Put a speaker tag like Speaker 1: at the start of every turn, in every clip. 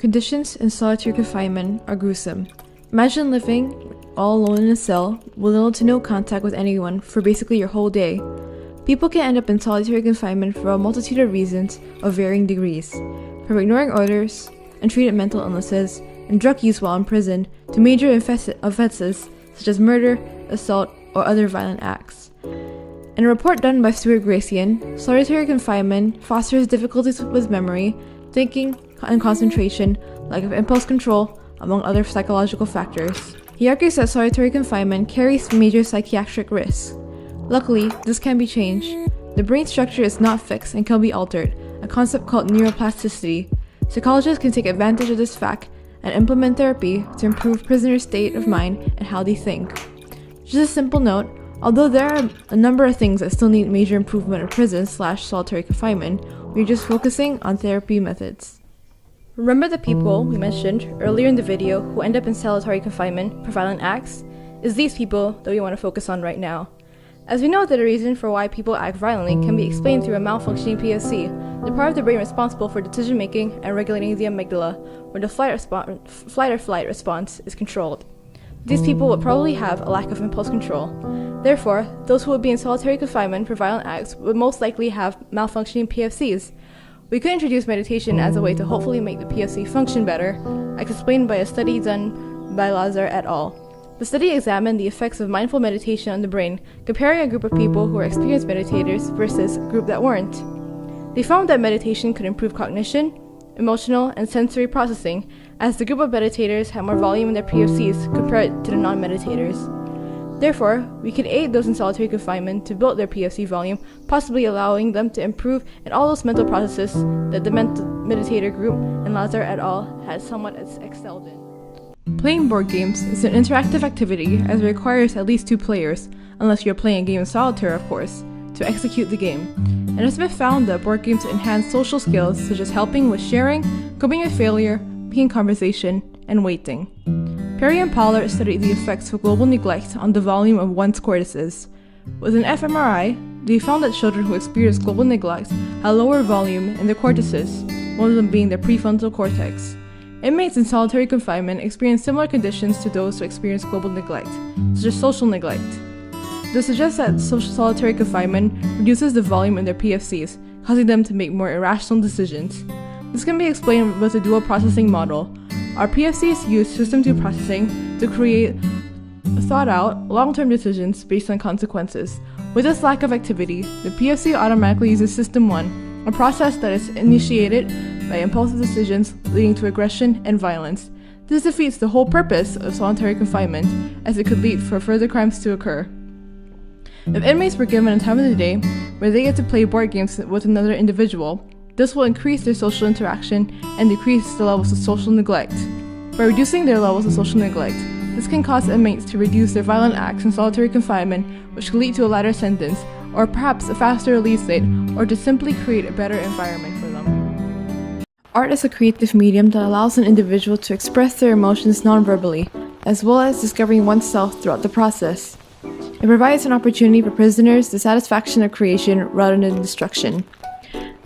Speaker 1: Conditions in solitary confinement are gruesome. Imagine living all alone in a cell with little to no contact with anyone for basically your whole day. People can end up in solitary confinement for a multitude of reasons of varying degrees, from ignoring orders, untreated mental illnesses, and drug use while in prison, to major offenses such as murder, assault, or other violent acts. In a report done by Stuart Gracian, solitary confinement fosters difficulties with memory, thinking, and concentration, lack of impulse control, among other psychological factors. He argues that solitary confinement carries major psychiatric risks. Luckily, this can be changed. The brain structure is not fixed and can be altered, a concept called neuroplasticity. Psychologists can take advantage of this fact and implement therapy to improve prisoners' state of mind and how they think. Just a simple note, although there are a number of things that still need major improvement in prison/solitary confinement, we're just focusing on therapy methods. Remember the people we mentioned earlier in the video who end up in solitary confinement for violent acts? It's these people that we want to focus on right now. As we know that the reason for why people act violently can be explained through a malfunctioning POC, the part of the brain responsible for decision making and regulating the amygdala, where the flight or flight response is controlled. These people would probably have a lack of impulse control. Therefore, those who would be in solitary confinement for violent acts would most likely have malfunctioning PFCs. We could introduce meditation as a way to hopefully make the PFC function better, as explained by a study done by Lazar et al. The study examined the effects of mindful meditation on the brain, comparing a group of people who were experienced meditators versus a group that weren't. They found that meditation could improve cognition, emotional, and sensory processing, as the group of meditators had more volume in their PFCs compared to the non-meditators. Therefore, we could aid those in solitary confinement to build their PFC volume, possibly allowing them to improve in all those mental processes that the meditator group and Lazar et al. Had somewhat excelled in. Playing board games is an interactive activity as it requires at least 2 players, unless you're playing a game of solitaire, of course, to execute the game. And it has been found that board games enhance social skills such as helping with sharing, coping with failure, making conversation, and waiting. Perry and Pollard studied the effects of global neglect on the volume of one's cortices. With an fMRI, they found that children who experienced global neglect had lower volume in their cortices, one of them being their prefrontal cortex. Inmates in solitary confinement experience similar conditions to those who experience global neglect, such as social neglect. This suggests that solitary confinement reduces the volume in their PFCs, causing them to make more irrational decisions. This can be explained with a dual processing model. Our PFCs use System 2 processing to create thought-out, long-term decisions based on consequences. With this lack of activity, the PFC automatically uses System 1, a process that is initiated by impulsive decisions leading to aggression and violence. This defeats the whole purpose of solitary confinement, as it could lead for further crimes to occur. If inmates were given a time of the day where they get to play board games with another individual, this will increase their social interaction and decrease the levels of social neglect. By reducing their levels of social neglect, this can cause inmates to reduce their violent acts in solitary confinement, which could lead to a lighter sentence, or perhaps a faster release date, or to simply create a better environment for them. Art is a creative medium that allows an individual to express their emotions non-verbally, as well as discovering oneself throughout the process. It provides an opportunity for prisoners the satisfaction of creation rather than destruction.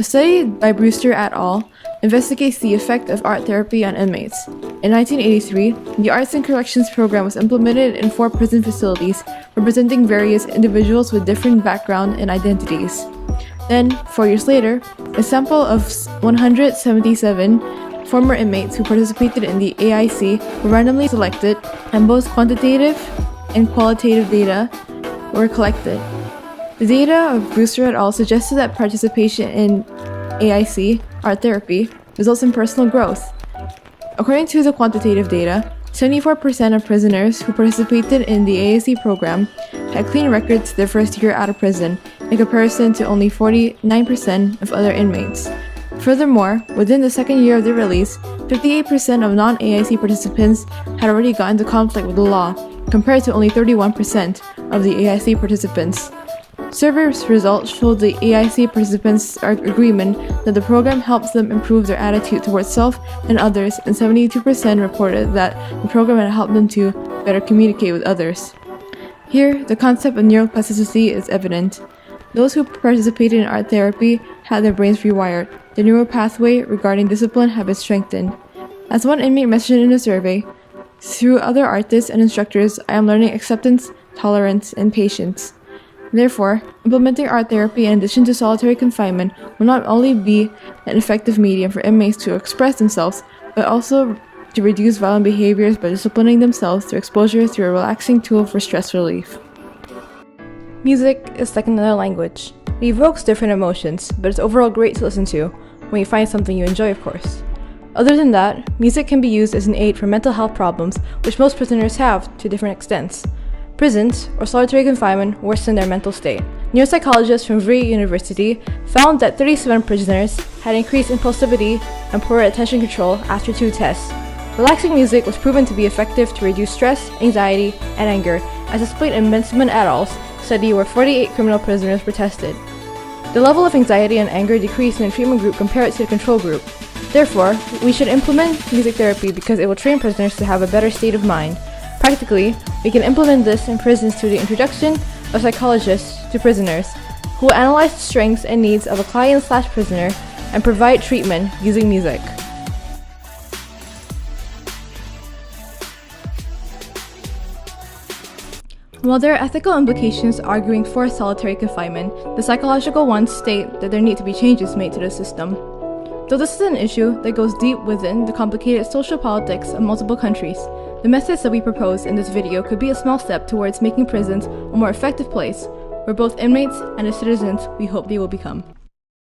Speaker 1: A study by Brewster et al. Investigates the effect of art therapy on inmates. In 1983, the Arts and Corrections program was implemented in 4 prison facilities, representing various individuals with different backgrounds and identities. Then, 4 years later, a sample of 177 former inmates who participated in the AIC were randomly selected, and both quantitative and qualitative data were collected. The data of Brewster et al. Suggested that participation in AIC, art therapy, results in personal growth. According to the quantitative data, 74% of prisoners who participated in the AIC program had clean records their first year out of prison, in comparison to only 49% of other inmates. Furthermore, within the second year of their release, 58% of non-AIC participants had already gotten into conflict with the law, compared to only 31% of the AIC participants. Survey results showed the AIC participants' agreement that the program helps them improve their attitude towards self and others, and 72% reported that the program had helped them to better communicate with others. Here, the concept of neuroplasticity is evident. Those who participated in art therapy had their brains rewired. The neural pathway regarding discipline had been strengthened. As one inmate mentioned in a survey, through other artists and instructors, I am learning acceptance, tolerance, and patience. Therefore, implementing art therapy in addition to solitary confinement will not only be an effective medium for inmates to express themselves, but also to reduce violent behaviors by disciplining themselves through exposure through a relaxing tool for stress relief. Music is like another language. It evokes different emotions, but it's overall great to listen to when you find something you enjoy, of course. Other than that, music can be used as an aid for mental health problems, which most prisoners have to different extents. Prisons, or solitary confinement, worsen their mental state. Neuropsychologists from Vrije University found that 37 prisoners had increased impulsivity and poorer attention control after 2 tests. Relaxing music was proven to be effective to reduce stress, anxiety, and anger, as displayed in Benjamin et al.'s study where 48 criminal prisoners were tested. The level of anxiety and anger decreased in the treatment group compared to the control group. Therefore, we should implement music therapy because it will train prisoners to have a better state of mind. Practically, we can implement this in prisons through the introduction of psychologists to prisoners, who will analyze the strengths and needs of a client/prisoner and provide treatment using music. While there are ethical implications arguing for solitary confinement, the psychological ones state that there need to be changes made to the system. Though this is an issue that goes deep within the complicated social politics of multiple countries, the methods that we propose in this video could be a small step towards making prisons a more effective place where both inmates and the citizens we hope they will become.